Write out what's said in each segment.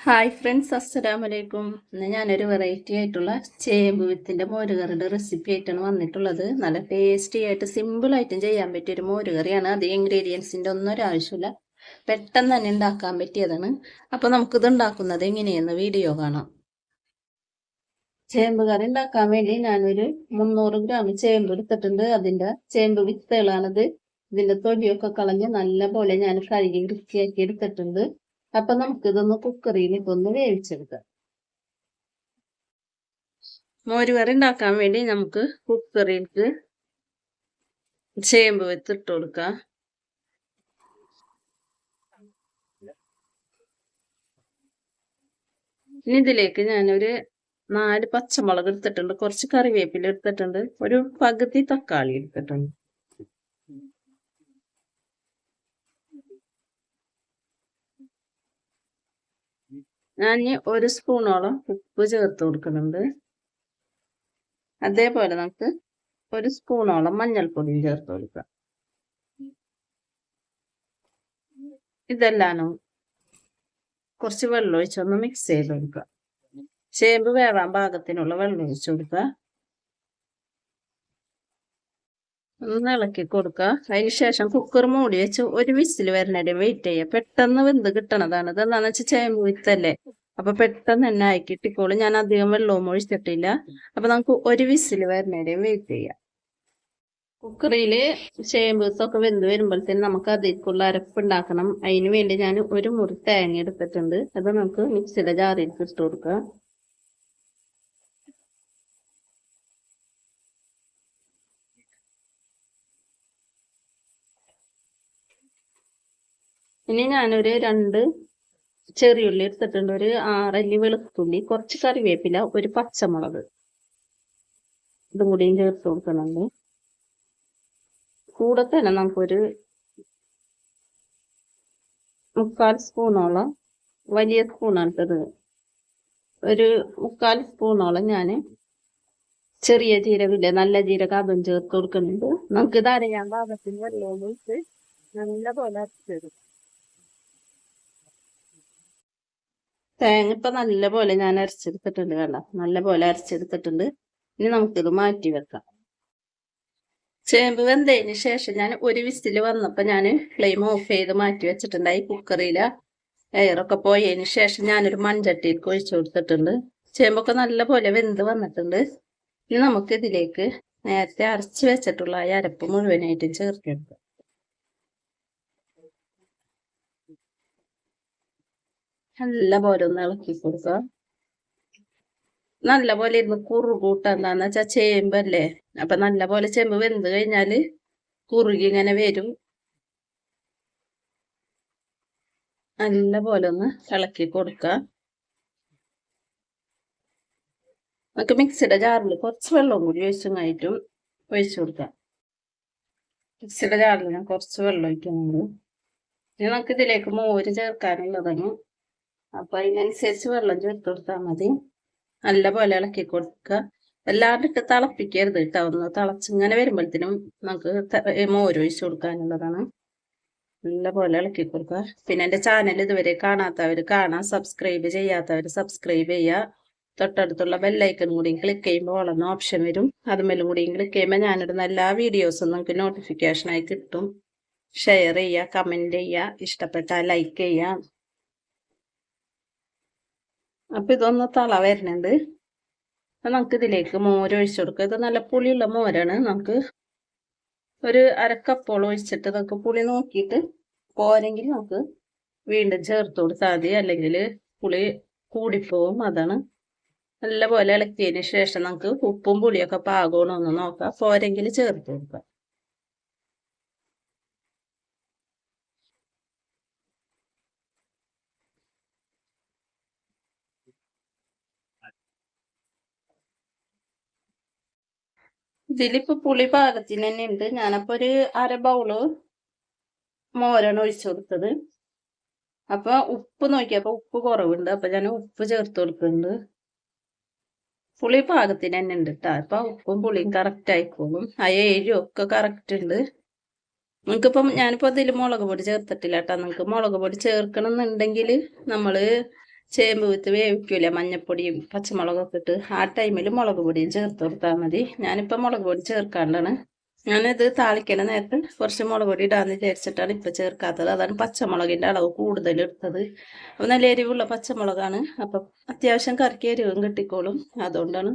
Hi friends, അസ്സലാമലൈക്കും. ഇന്ന് ഞാനൊരു വെറൈറ്റി ആയിട്ടുള്ള ചേമ്പ് വിത്തിൻ്റെ മോരുകറിയുടെ റെസിപ്പി ആയിട്ടാണ് വന്നിട്ടുള്ളത്. നല്ല ടേസ്റ്റി ആയിട്ട് സിമ്പിളായിട്ടും ചെയ്യാൻ പറ്റിയൊരു മോരുകറിയാണ്. അത് ഇൻഗ്രീഡിയൻസിൻ്റെ ഒന്നും ഒരു ആവശ്യമില്ല, പെട്ടെന്ന് തന്നെ ഉണ്ടാക്കാൻ പറ്റിയതാണ്. അപ്പോൾ നമുക്കിത് ഉണ്ടാക്കുന്നത് എങ്ങനെയെന്ന് വീഡിയോ കാണാം. ചേമ്പ് കറി ഉണ്ടാക്കാൻ വേണ്ടി ഞാനൊരു 300 ഗ്രാം ചേമ്പ് എടുത്തിട്ടുണ്ട്. അതിൻ്റെ ചേമ്പ് വിത്തുകളാണിത്. ഇതിൻ്റെ തൊലിയൊക്കെ കളഞ്ഞ് നല്ല പോലെ ഞാൻ കഴുകി വൃത്തിയാക്കി എടുത്തിട്ടുണ്ട്. അപ്പൊ നമുക്കിതൊന്ന് കുക്കറിയിൽ ഒന്ന് വേവിച്ചെടുക്കാം. മോരുകറി ഉണ്ടാക്കാൻ വേണ്ടി നമുക്ക് കുക്കറിലേക്ക് ചേമ്പ് വിത്ത് ഇട്ട് കൊടുക്കാം. ഇനി ഇതിലേക്ക് ഞാനൊരു 4 പച്ചമുളക് എടുത്തിട്ടുണ്ട്, കുറച്ച് കറിവേപ്പില എടുത്തിട്ടുണ്ട്, ഒരു പകുതി തക്കാളി എടുത്തിട്ടുണ്ട്. ഞാൻ 1 സ്പൂണോളം ഉപ്പ് ചേർത്ത് കൊടുക്കുന്നുണ്ട്. അതേപോലെ നമുക്ക് 1 സ്പൂണോളം മഞ്ഞൾപ്പൊടിയും ചേർത്ത് കൊടുക്കാം. ഇതെല്ലാം കുറച്ച് വെള്ളം ഒഴിച്ചൊന്ന് മിക്സ് ചെയ്ത് കൊടുക്കുക. ചേമ്പ് വേവാൻ പാകത്തിനുള്ള വെള്ളം ഒഴിച്ചു കൊടുക്കുക. ഒന്ന് ഇളക്കി കൊടുക്കുക. അതിന് ശേഷം കുക്കർ മൂടി വെച്ച് ഒരു വിസിൽ വരുന്നവരെ വെയിറ്റ് ചെയ്യുക. പെട്ടെന്ന് വെന്ത് കിട്ടണതാണ്. ഇതെന്താണെന്ന് വെച്ചാൽ ചേമ്പ് വിത്തല്ലേ, അപ്പൊ പെട്ടെന്ന് തന്നെ ആയി കിട്ടിക്കോളും. ഞാൻ അധികം വെള്ളവും ഒഴിച്ചിട്ടില്ല. അപ്പൊ നമുക്ക് ഒരു വിസിൽ വരുന്നവരെ വെയിറ്റ് ചെയ്യാം. കുക്കറില് ചേമ്പ് വിത്തൊക്കെ വെന്ത് വരുമ്പോഴത്തേന് നമുക്ക് അതിലേക്കുള്ള അരപ്പ് ഉണ്ടാക്കണം. അതിന് വേണ്ടി ഞാൻ ഒരു മുറി തേങ്ങ എടുത്തിട്ടുണ്ട്. അത് നമുക്ക് മിക്സിയുടെ ജാറിലേക്ക് ഇട്ട് കൊടുക്കാം. ഇനി ഞാനൊരു 2 ചെറിയുള്ളി എടുത്തിട്ടുണ്ട്, ഒരു 6 അല്ലി വെളുത്തുള്ളി, കുറച്ച് കറിവേപ്പില, ഒരു പച്ചമുളക്, ഇതും കൂടിയും ചേർത്ത് കൊടുക്കുന്നുണ്ട്. കൂടെ തന്നെ നമുക്കൊരു 3/4 സ്പൂണോളം, വലിയ സ്പൂണാണ് ഇട്ടത്, ഒരു 3/4 സ്പൂണോളം ഞാൻ ചെറിയ ജീരകമില്ലേ, നല്ല ജീരകം, അതും ചേർത്ത് കൊടുക്കുന്നുണ്ട്. നമുക്ക് ഇത് അരയാൻ പാകത്തിന് വെള്ളം ഒഴിച്ച് നല്ല പോലെ അരച്ചെടുക്കും. തേങ്ങ ഇപ്പൊ നല്ല പോലെ ഞാൻ അരച്ചെടുത്തിട്ടുണ്ട്, വേണ്ട നല്ല പോലെ അരച്ചെടുത്തിട്ടുണ്ട്. ഇനി നമുക്കിത് മാറ്റി വെക്കാം. ചേമ്പ് വെന്തതിന് ശേഷം ഞാൻ ഒരു വിസിൽ വന്നപ്പോൾ ഞാൻ ഫ്ലെയിം ഓഫ് ചെയ്ത് മാറ്റി വെച്ചിട്ടുണ്ടായി. കുക്കറിലെ എയറൊക്കെ പോയതിന് ശേഷം ഞാനൊരു മൺചട്ടിയിലേക്ക് ഒഴിച്ചു കൊടുത്തിട്ടുണ്ട്. ചേമ്പൊക്കെ നല്ല പോലെ വെന്ത് വന്നിട്ടുണ്ട്. ഇനി നമുക്ക് ഇതിലേക്ക് നേരത്തെ അരച്ച് വെച്ചിട്ടുള്ള ഈ അരപ്പ് മുഴുവനായിട്ടും ചേർത്തെടുക്കാം. നല്ല പോലെ ഒന്ന് ഇളക്കി കൊടുക്കുക. നല്ല പോലെ ഇരുന്ന് കുറുകൂട്ട, എന്താന്ന് വെച്ചാൽ ചേമ്പല്ലേ, അപ്പൊ നല്ല പോലെ ചേമ്പ് വെന്ത് കഴിഞ്ഞാല് കുറുകി ഇങ്ങനെ വരും. നല്ല പോലെ ഒന്ന് ഇളക്കി കൊടുക്കുക. നമുക്ക് മിക്സിയുടെ ജാറിൽ കുറച്ച് വെള്ളം കൂടി ഒഴിച്ചും ഒഴിച്ചു കൊടുക്കാം. മിക്സിയുടെ ജാറിൽ ഞാൻ കുറച്ച് വെള്ളം ഒഴിക്കുന്നുണ്ട്. ഇനി നമുക്ക് ഇതിലേക്ക് മോര് ചേർക്കാനുള്ളതാണ്. അപ്പൊ അതിനനുസരിച്ച് വെള്ളം ചേർത്ത് കൊടുത്താൽ മതി. നല്ല പോലെ ഇളക്കി കൊടുക്കുക. വല്ലാണ്ട് ഇട്ട് തിളപ്പിക്കരുത് കേട്ടോ. ഒന്ന് തിളച്ചിങ്ങനെ വരുമ്പോഴത്തേനും നമുക്ക് മോര് ഒഴിച്ചു കൊടുക്കാനുള്ളതാണ്. നല്ല പോലെ ഇളക്കി കൊടുക്കുക. പിന്നെ എൻ്റെ ചാനൽ ഇതുവരെ കാണാത്തവർ കാണാം, സബ്സ്ക്രൈബ് ചെയ്യാത്തവർ സബ്സ്ക്രൈബ് ചെയ്യുക. തൊട്ടടുത്തുള്ള ബെല്ലൈക്കൺ കൂടി ക്ലിക്ക് ചെയ്യുമ്പോൾ ഓളെന്ന ഓപ്ഷൻ വരും. അതുമേലും കൂടി ക്ലിക്ക് ചെയ്യുമ്പോൾ ഞാനിടുന്ന എല്ലാ വീഡിയോസും നമുക്ക് നോട്ടിഫിക്കേഷനായി കിട്ടും. ഷെയർ ചെയ്യുക, കമൻറ്റ് ചെയ്യുക, ഇഷ്ടപ്പെട്ടാൽ ലൈക്ക് ചെയ്യുക. അപ്പം ഇതൊന്ന് തള വരുന്നുണ്ട്. അപ്പം നമുക്ക് ഇതിലേക്ക് മോര് ഒഴിച്ചു കൊടുക്കുക. ഇത് നല്ല പുളിയുള്ള മോരാണ്. നമുക്ക് ഒരു 1/2 കപ്പോളം ഒഴിച്ചിട്ട് നമുക്ക് പുളി നോക്കിയിട്ട് പോരെങ്കിൽ നമുക്ക് വീണ്ടും ചേർത്ത് കൊടുത്താൽ മതി, അല്ലെങ്കിൽ പുളി കൂടിപ്പോവും. അതാണ്. നല്ല പോലെ ഇളക്കിയതിന് ശേഷം നമുക്ക് ഉപ്പും പുളിയൊക്കെ പാകമാണോ ഒന്ന് നോക്കാം. പോരെങ്കിൽ ചേർത്ത് കൊടുക്കാം. ഇതിലിപ്പോ പുളി പാകത്തിന് തന്നെ ഉണ്ട്. ഞാനപ്പോ ഒരു 1/2 ബൗള് മോരാണ് ഒഴിച്ചു കൊടുത്തത്. അപ്പൊ ഉപ്പ് നോക്കിയപ്പോ ഉപ്പ് കുറവുണ്ട്, അപ്പൊ ഞാൻ ഉപ്പ് ചേർത്ത് കൊടുക്കുന്നുണ്ട്. പുളി പാകത്തിന് തന്നെ ഉണ്ട് കേട്ടോ. അപ്പൊ ഉപ്പും പുളിയും കറക്റ്റ് ആയിക്കോളും. ആ എരിവും ഒക്കെ കറക്റ്റ് ഉണ്ട്. ഞാനിപ്പോ ഇതിൽ മുളക് പൊടി ചേർത്തിട്ടില്ല കേട്ടോ. നിങ്ങൾക്ക് മുളക് പൊടി ചേർക്കണം എന്നുണ്ടെങ്കിൽ നമ്മള് ചേമ്പ് വിത്ത് വേവിക്കൂല മഞ്ഞപ്പൊടിയും പച്ചമുളകൊക്കെ ഇട്ട് ആ ടൈമിൽ മുളക് പൊടിയും ചേർത്ത് കൊടുത്താൽ മതി. ഞാനിപ്പോൾ മുളക് പൊടി ചേർക്കാണ്ടാണ്. ഞാനിത് താളിക്കണ നേരത്ത് കുറച്ച് മുളക് പൊടി ഇടാന്ന് വിചാരിച്ചിട്ടാണ് ഇപ്പം ചേർക്കാത്തത്. അതാണ് പച്ചമുളകിൻ്റെ അളവ് കൂടുതൽ എടുത്തത്. അപ്പോൾ നല്ല എരിവുള്ള പച്ചമുളകാണ്. അപ്പം അത്യാവശ്യം കറിക്ക് എരിവും കിട്ടിക്കോളും. അതുകൊണ്ടാണ്.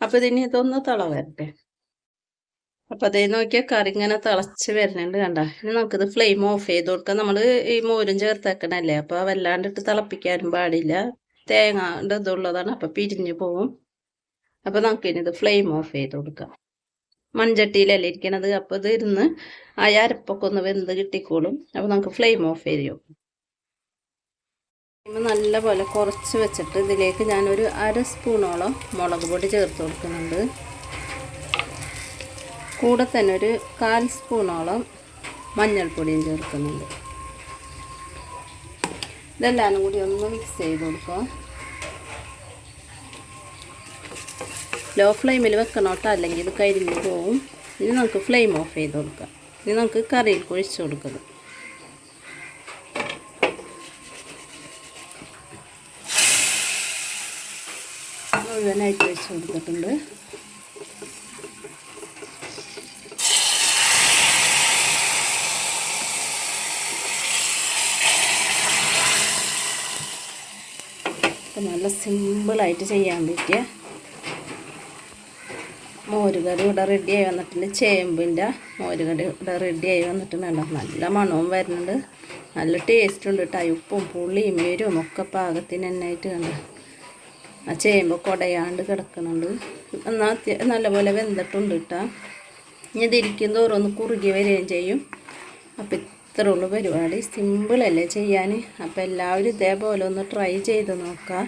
അപ്പോൾ ഇതിന് ഇതൊന്ന് തള വരട്ടെ. അപ്പം അതേ നോക്കിയാൽ കറി ഇങ്ങനെ തിളച്ച് വരുന്നുണ്ട് കണ്ട. ഇനി നമുക്കിത് ഫ്ലെയിം ഓഫ് ചെയ്ത് കൊടുക്കാം. നമ്മൾ ഈ മോരും ചേർത്തേക്കണല്ലേ, അപ്പോൾ വല്ലാണ്ടിട്ട് തിളപ്പിക്കാനും പാടില്ല. തേങ്ങ ഇതുള്ളതാണ്, അപ്പം പിരിഞ്ഞു പോവും. അപ്പം നമുക്കിനി ഇത് ഫ്ലെയിം ഓഫ് ചെയ്ത് കൊടുക്കാം. മൺചട്ടിയിലല്ലേ ഇരിക്കണത്, അപ്പോൾ ഇത് ഇരുന്ന് ആ അരപ്പൊക്കെ ഒന്ന് വെന്ത് കിട്ടിക്കോളും. അപ്പോൾ നമുക്ക് ഫ്ലെയിം ഓഫ് ചെയ്യും. നല്ല പോലെ കുറച്ച് വെച്ചിട്ട് ഇതിലേക്ക് ഞാനൊരു 1/2 സ്പൂണോളം മുളക് പൊടി ചേർത്ത് കൊടുക്കുന്നുണ്ട്. കൂടെ തന്നെ ഒരു 1/4 സ്പൂണോളം മഞ്ഞൾപ്പൊടിയും ചേർക്കുന്നുണ്ട്. ഇതെല്ലാം കൂടി ഒന്ന് മിക്സ് ചെയ്ത് കൊടുക്കുക. ലോ ഫ്ലെയിമിൽ വെക്കണോട്ടോ, അല്ലെങ്കിൽ ഇത് കരിഞ്ഞു പോവും. ഇനി നമുക്ക് ഫ്ലെയിം ഓഫ് ചെയ്ത് കൊടുക്കാം. ഇനി നമുക്ക് കറിയിൽ ഒഴിച്ച് കൊടുക്കണം. മുഴുവനായിട്ട് ഒഴിച്ച് കൊടുത്തിട്ടുണ്ട്. നല്ല സിമ്പിളായിട്ട് ചെയ്യാൻ പറ്റിയ മോരുകറി ഇവിടെ റെഡിയായി വന്നിട്ടുണ്ട്. ചേമ്പിൻ്റെ മോരുകറി ഇവിടെ റെഡിയായി വന്നിട്ടുണ്ട്. നല്ല മണവും വരുന്നുണ്ട്, നല്ല ടേസ്റ്റ് ഉണ്ട് കേട്ടോ. ഉപ്പും പുളിയും എരിവും ഒക്കെ പാകത്തിന് തന്നെയായിട്ട് കണ്ട്. ആ ചേമ്പ് കുടയാണ്ട് കിടക്കുന്നുണ്ട്. എന്നാൽ നല്ലപോലെ വെന്തിട്ടുണ്ട് കേട്ടോ. ഇനി ഇതിരിക്കും തോറും ഒന്ന് കുറുകി വരികയും ചെയ്യും. അപ്പം ഇത്രേ ഉള്ളൂ പരിപാടി. സിമ്പിളല്ലേ ചെയ്യാൻ. അപ്പോൾ എല്ലാവരും ഇതേപോലെ ഒന്ന് ട്രൈ ചെയ്ത് നോക്കാം.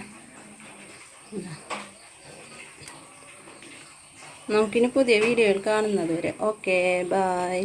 നമുക്കിനി പുതിയ വീഡിയോയിൽ കാണുന്നത് വരെ ഓക്കെ, ബൈ.